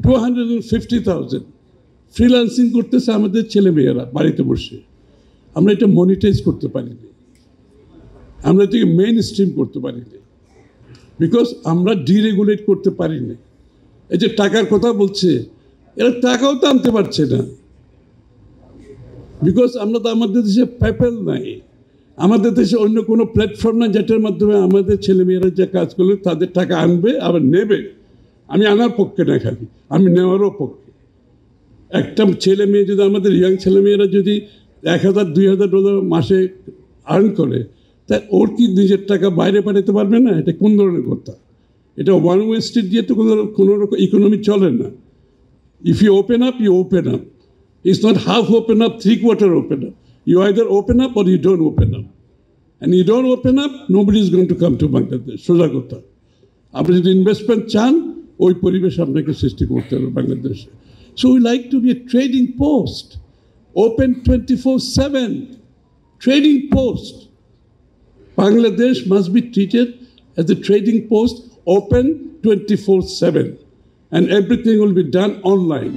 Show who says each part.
Speaker 1: 250,000 freelancing করতেছে আমাদের ছেলেমেয়েরা বাড়িতে বসে। আমরা এটা মনিটাইজ করতে পারিনি, আমরা এটাকে মেইন স্ট্রিম করতে পারিনি, বিকজ আমরা ডিরেগুলেট করতে পারিনি। এই যে টাকার কথা বলছে, এরা টাকাও তো আনতে পারছে না, বিকজ আমরা তো আমাদের দেশে পেপ্যাল নাই, আমাদের দেশে অন্য কোনো প্ল্যাটফর্ম নাই যেটার মাধ্যমে আমাদের ছেলেমেয়েরা যে কাজ করলে তাদের টাকা আনবে আবার নেবে। আমি আনার পক্ষে না, খালি আমি নেওয়ারও পক্ষে। একটা ছেলে মেয়ে যদি, আমাদের ইয়াং ছেলেমেয়েরা যদি $1,000-2,000 মাসে আর্ন করে, তা ওর কি নিজের টাকা বাইরে পাঠাতে পারবে না? এটা কোন ধরনের কথা? এটা ওয়ান ওয়ে স্ট্রিট দিয়ে তো কোনো রকম ইকোনমি চলে না। If you open up, you open up. It's not half open up, 3/4 open up. You either open up or you don't open up. And you don't open up, nobody is going to come to Bangladesh. সোজা কথা। আপনি যদি investment চান, ওই পরিবেশ আপনাকে সৃষ্টি করতে হবে বাংলাদেশে। So we like to be a trading post, open 24/7, trading post. Bangladesh must be treated as a trading post, open 24/7, and everything will be done online.